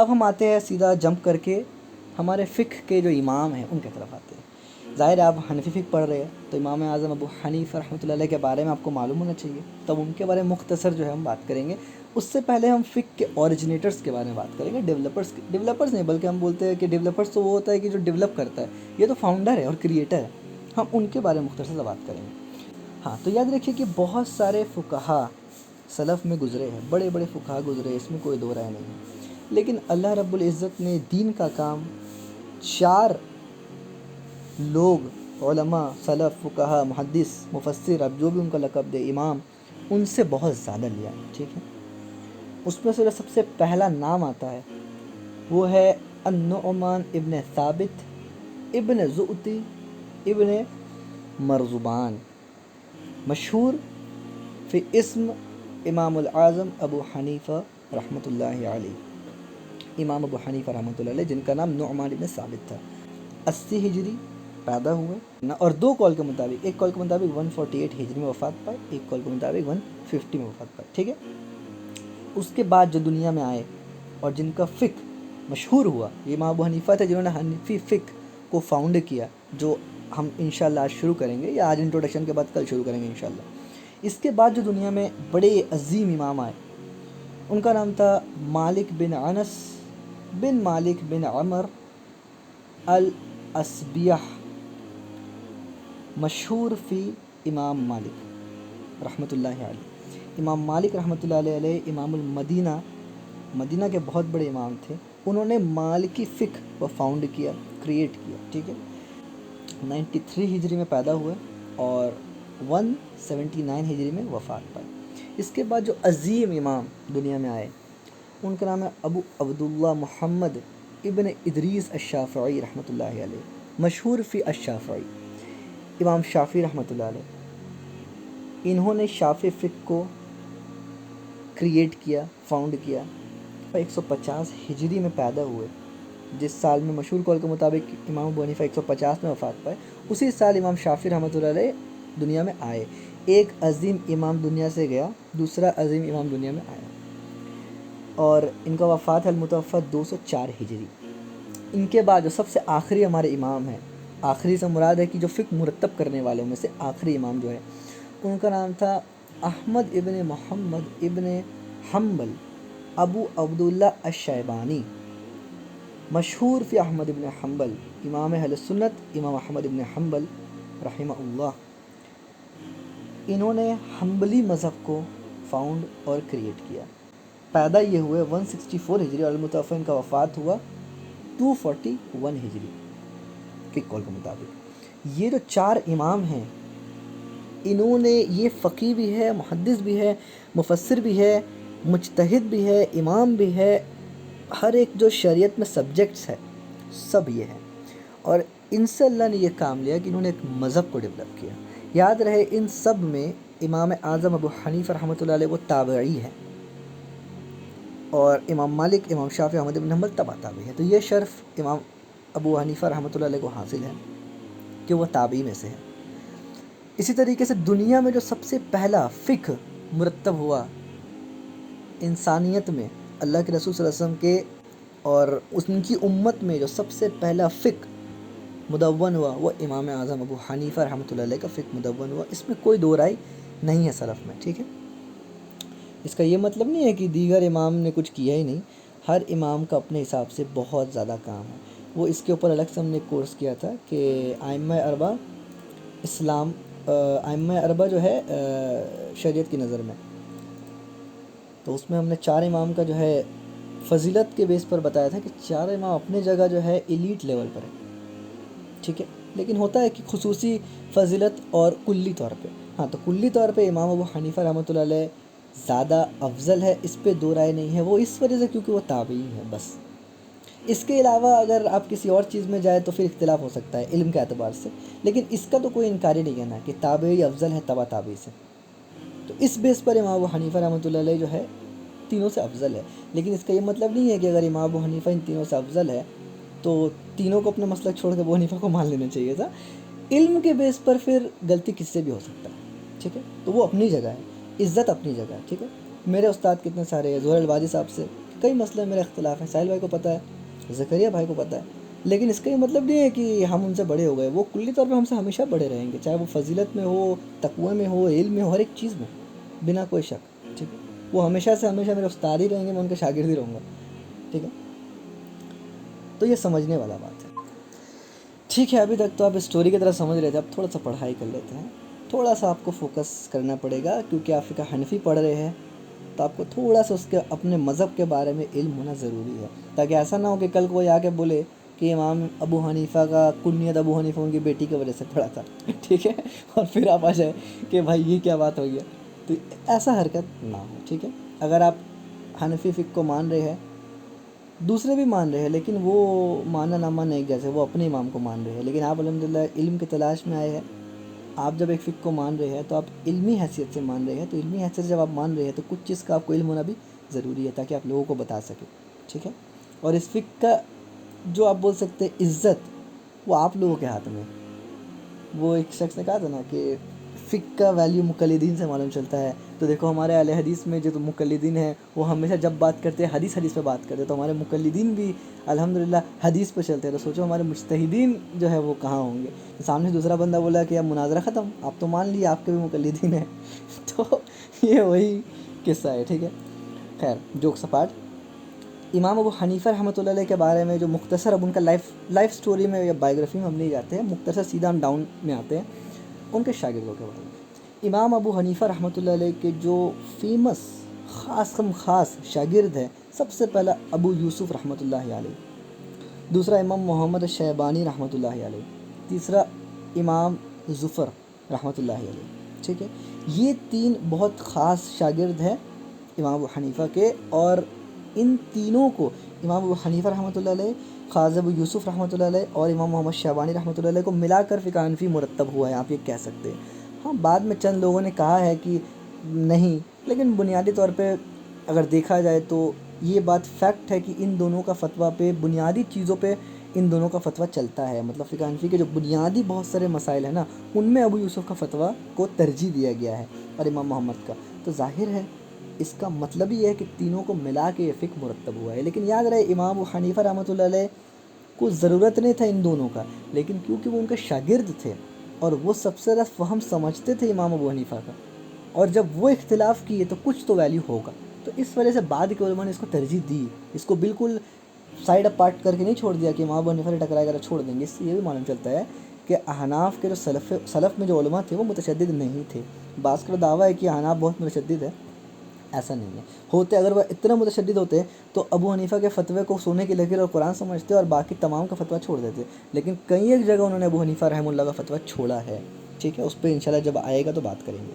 اب ہم آتے ہیں سیدھا جمپ کر کے ہمارے فقہ کے جو امام ہیں ان کی طرف آتے ہیں۔ ظاہر ہے آپ حنفی فقہ پڑھ رہے ہیں تو امام اعظم ابو حنیفہ رحمۃ اللہ علیہ کے بارے میں آپ کو معلوم ہونا چاہیے، تب ان کے بارے میں مختصر جو ہے ہم بات کریں گے۔ اس سے پہلے ہم فقہ کے اوریجنیٹرز کے بارے میں بات کریں گے، ڈیولپرز نہیں بلکہ ہم بولتے ہیں کہ ڈیولپرز تو وہ ہوتا ہے کہ جو ڈیولپ کرتا ہے، یہ تو فاؤنڈر ہے اور کریٹر ہے، ہم ان کے بارے میں مختصر سے بات کریں گے۔ ہاں تو یاد رکھیے کہ بہت سارے فقہا سلف میں گزرے ہیں، بڑے بڑے فقہا گزرے، اس میں کوئی دو رائے نہیں ہے، لیکن اللہ رب العزت نے دین کا کام 4 لوگ، علماء، سلف، فقہا، محدث، مفسر، اب جو بھی ان کا لقب دے، امام، ان سے بہت زیادہ لیا ہے، ٹھیک ہے۔ اس میں سے جو سب سے پہلا نام آتا ہے وہ ہے النعمان ابن ثابت ابن زؤتی ابن مرزبان، مشہور فی اسم امام الاعظم ابو حنیفہ رحمۃ اللہ علیہ، امام ابو حنیفہ رحمۃ اللہ علیہ جن کا نام نعمان ابن ثابت تھا۔ 80 ہجری پیدا ہوئے، اور 2 قول کے مطابق، ایک قول کے مطابق 148 ہجری میں وفات پائے، ایک قول کے مطابق 150 میں وفات پائے، ٹھیک ہے۔ اس کے بعد جو دنیا میں آئے اور جن کا فقہ مشہور ہوا، یہ امام ابو حنیفہ تھے جنہوں نے حنفی فقہ کو فاؤنڈ کیا، جو ہم انشاءاللہ آج شروع کریں گے، یا آج انٹروڈکشن کے بعد کل شروع کریں گے انشاءاللہ۔ اس کے بعد جو دنیا میں بڑے عظیم امام آئے، ان کا نام تھا مالک بن انس بن مالک بن عمر الاسبیح، مشہور فی امام مالک رحمۃ اللہ علیہ۔ امام مالک رحمۃ اللہ علیہ امام المدینہ، مدینہ کے بہت بڑے امام تھے، انہوں نے مالکی فقہ کو فاؤنڈ کیا، کریٹ کیا، ٹھیک ہے۔ 93 ہجری میں پیدا ہوئے اور 179 ہجری میں وفات پائے۔ اس کے بعد جو عظیم امام دنیا میں آئے ان کا نام ہے ابو عبداللہ محمد ابن ادریس الشافعی رحمۃ اللہ علیہ، مشہور فی الشافعی، امام شافعی رحمۃ اللہ علیہ۔ انہوں نے شافعی فقہ کو کریٹ کیا، فاؤنڈ کیا، 150 ہجری میں پیدا ہوئے، جس سال میں مشہور قول کے مطابق امام ابو حنیفہ 150 میں وفات پائے، اسی سال امام شافعی رحمۃ اللہ علیہ دنیا میں آئے۔ ایک عظیم امام دنیا سے گیا، دوسرا عظیم امام دنیا میں آیا، اور ان کا وفات ہے المتوفہ 204 ہجری۔ ان کے بعد جو سب سے آخری ہمارے امام ہیں، آخری سے مراد ہے کہ جو فقہ مرتب کرنے والوں میں سے آخری امام جو ہے، ان کا نام تھا احمد ابن محمد ابن حنبل ابو عبداللہ الشیبانی، مشہور فی احمد ابن حنبل، امام اہل سنت امام احمد ابن حنبل رحمہ اللہ۔ انہوں نے حنبلی مذہب کو فاؤنڈ اور کریٹ کیا۔ پیدا یہ ہوئے 164 ہجری اور المتوفہ ان کا وفات ہوا 241 ہجری کے قول کے مطابق۔ یہ جو 4 امام ہیں، انہوں نے، یہ فقیہ بھی ہے، محدث بھی ہے، مفسر بھی ہے، مجتہد بھی ہے، امام بھی ہے، ہر ایک جو شریعت میں سبجیکٹس ہے سب یہ ہیں، اور ان سے اللہ نے یہ کام لیا کہ انہوں نے ایک مذہب کو ڈیولپ کیا۔ یاد رہے ان سب میں امام اعظم ابو حنیفہ رحمۃ اللہ علیہ وہ تابعی ہیں، اور امام مالک، امام شافعی، احمد بن حنبل تبع تابعی ہے، تو یہ شرف امام ابو حنیفہ رحمۃ اللہ علیہ کو حاصل ہے کہ وہ تابعی میں سے ہے۔ اسی طریقے سے دنیا میں جو سب سے پہلا فقہ مرتب ہوا انسانیت میں، اللہ کے رسول صلی اللہ علیہ وسلم کے اور ان کی امت میں جو سب سے پہلا فقہ مدون ہوا، وہ امام اعظم ابو حنیفہ رحمۃ اللہ علیہ کا فقہ مدون ہوا، اس میں کوئی دو رائے نہیں ہے سلف میں، ٹھیک ہے۔ اس کا یہ مطلب نہیں ہے کہ دیگر امام نے کچھ کیا ہی نہیں، ہر امام کا اپنے حساب سے بہت زیادہ کام ہے، وہ اس کے اوپر الگ سے ہم نے کورس کیا تھا کہ ائمہ اربعہ اسلام، ائمہ اربعہ جو ہے شریعت کی نظر میں، تو اس میں ہم نے 4 امام کا جو ہے فضیلت کے بیس پر بتایا تھا کہ 4 امام اپنے جگہ جو ہے ایلیٹ لیول پر ہے، ٹھیک ہے، لیکن ہوتا ہے کہ خصوصی فضیلت اور کلی طور پہ، ہاں تو کلی طور پہ امام ابو حنیفہ رحمۃ اللہ علیہ زیادہ افضل ہے، اس پہ دو رائے نہیں ہے، وہ اس وجہ سے کیونکہ وہ تابعی ہے بس۔ اس کے علاوہ اگر آپ کسی اور چیز میں جائے تو پھر اختلاف ہو سکتا ہے علم کے اعتبار سے، لیکن اس کا تو کوئی انکار ہی نہیں کہنا کہ تابعی افضل ہے تبع تابعی سے، تو اس بیس پر امام ابو حنیفہ رحمۃ اللہ علیہ جو ہے تینوں سے افضل ہے، لیکن اس کا یہ مطلب نہیں ہے کہ اگر امام ابو حنیفہ ان تینوں سے افضل ہے تو تینوں کو اپنا مسلک چھوڑ کے ابو حنیفہ کو مان لینا چاہیے تھا۔ علم کے بیس پر پھر غلطی کس سے بھی ہو سکتا ہے، ٹھیک ہے، تو وہ اپنی جگہ ہے، عزت اپنی جگہ ہے، ٹھیک ہے۔ میرے استاد کتنے سارے ہیں، زہر البادی صاحب سے کئی مسئلے میں میرا اختلاف ہے، ساحل بھائی کو پتہ ہے، زکریا بھائی کو پتہ ہے، لیکن اس کا یہ مطلب نہیں ہے کہ ہم ان سے بڑے ہو گئے، وہ کلی طور پہ ہم سے ہمیشہ بڑے رہیں گے، چاہے وہ فضیلت میں ہو، تقوی میں ہو، علم میں ہو، ہر ایک چیز میں، بنا کوئی شک، ٹھیک ہے، وہ ہمیشہ سے ہمیشہ میرے استاد ہی رہیں گے، میں ان کے شاگرد ہی رہوں گا، ٹھیک ہے، تو یہ سمجھنے والا بات ہے۔ ٹھیک ہے، ابھی تک تو آپ اسٹوری کی طرح سمجھ رہے تھے، اب تھوڑا سا پڑھائی کر لیتے ہیں، تھوڑا سا آپ کو فوکس کرنا پڑے گا، کیونکہ آپ فقہ حنفی پڑھ رہے ہیں تو آپ کو تھوڑا سا اس کے اپنے مذہب کے بارے میں علم ہونا ضروری ہے، تاکہ ایسا نہ ہو کہ کل کوئی آ کے بولے کہ امام ابو حنیفہ کا کنیت ابو حنیفہ ان کی بیٹی کی وجہ سے پڑا تھا، ٹھیک ہے، اور پھر آپ آ جائے کہ بھائی یہ کیا بات ہو گیا، تو ایسا حرکت نہ ہو، ٹھیک ہے۔ اگر آپ حنفی فقہ کو مان رہے ہیں، دوسرے بھی مان رہے ہیں، لیکن وہ ماننا نہ ماننا ایک جیسے، وہ اپنے امام کو مان رہے ہیں، لیکن آپ الحمدللہ علم کی تلاش میں آئے ہیں، آپ جب ایک فقہ کو مان رہے ہیں تو آپ علمی حیثیت سے مان رہے ہیں، تو علمی حیثیت سے جب آپ مان رہے ہیں تو کچھ چیز کا آپ کو علم ہونا بھی ضروری ہے، تاکہ آپ لوگوں کو بتا سکیں، ٹھیک ہے۔ اور اس فقہ کا جو آپ بول سکتے ہیں عزت، وہ آپ لوگوں کے ہاتھ میں ہے۔ وہ ایک شخص نے کہا تھا نا کہ فقہ کا ویلیو مقلدین سے معلوم چلتا ہے، تو دیکھو ہمارے اہل حدیث میں جو مقلدین ہیں وہ ہمیشہ جب بات کرتے ہیں حدیث پہ بات کرتے ہیں، تو ہمارے مقلدین بھی الحمدللہ حدیث پہ چلتے ہیں، تو سوچو ہمارے مجتہدین جو ہے وہ کہاں ہوں گے۔ سامنے دوسرا بندہ بولا کہ اب مناظرہ ختم، آپ تو مان لیے آپ کے بھی مقلدین ہیں، تو یہ وہی قصہ ہے، ٹھیک ہے۔ خیر، جوک سپاٹ، امام ابو حنیفہ رحمۃ اللہ علیہ کے بارے میں جو مختصر، اب ان کا لائف سٹوری میں یا بائیوگرافی میں ہم نہیں جاتے ہیں، مختصر سیدھا ہم ڈاؤن میں آتے ہیں ان کے شاگردوں کے بارے میں۔ امام ابو حنیفہ رحمۃ اللہ علیہ کے جو فیمس خاص شاگرد ہیں، سب سے پہلا ابو یوسف رحمۃ اللہ علیہ، دوسرا امام محمد شیبانی رحمۃ اللہ علیہ، تیسرا امام ظفر رحمۃ اللہ علیہ، ٹھیک ہے۔ یہ تین بہت خاص شاگرد ہیں امام ابو حنیفہ کے، اور ان تینوں کو امام ابو حنیفہ رحمۃ اللہ علیہ، خواجہ ابو یوسف رحمۃ اللہ علیہ اور امام محمد شیبانی رحمۃ اللہ علیہ کو ملا کر فقہ حنفی مرتب ہوا ہے، آپ یہ کہہ سکتے ہیں۔ ہاں، بعد میں چند لوگوں نے کہا ہے کہ نہیں، لیکن بنیادی طور پہ اگر دیکھا جائے تو یہ بات فیکٹ ہے کہ ان دونوں کا فتویٰ پہ، بنیادی چیزوں پہ ان دونوں کا فتویٰ چلتا ہے، مطلب فقہ حنفی کے جو بنیادی بہت سارے مسائل ہیں نا، ان میں ابو یوسف کا فتویٰ کو ترجیح دیا گیا ہے اور امام محمد کا، تو ظاہر ہے اس کا مطلب یہ ہے کہ تینوں کو ملا کے یہ فقہ مرتب ہوا ہے۔ لیکن یاد رہے، امام ابو حنیفہ رحمۃ اللہ علیہ کو ضرورت نہیں تھا ان دونوں کا، لیکن کیونکہ وہ ان کے شاگرد تھے اور وہ سب سے زیادہ فہم سمجھتے تھے امام ابو حنیفہ کا، اور جب وہ اختلاف کیے تو کچھ تو ویلیو ہوگا، تو اس وجہ سے بعد کے علماء نے اس کو ترجیح دی، اس کو بالکل سائڈ اپارٹ کر کے نہیں چھوڑ دیا کہ امام ابو حنیفہ سے ٹکرائے گا تو چھوڑ دیں گے۔ اس سے یہ بھی معلوم چلتا ہے کہ احناف کے جو سلف میں جو علماء تھے وہ متشدد نہیں تھے۔ بعض کا دعویٰ ہے کہ احناف بہت متشدد ہے، ایسا نہیں ہے، ہوتے اگر وہ اتنا متشدد ہوتے تو ابو حنیفہ کے فتوے کو سونے کی لکیر اور قرآن سمجھتے اور باقی تمام کا فتویٰ چھوڑ دیتے، لیکن کئی ایک جگہ انہوں نے ابو حنیفہ رحمہ اللہ کا فتویٰ چھوڑا ہے، ٹھیک ہے، اس پہ انشاءاللہ جب آئے گا تو بات کریں گے۔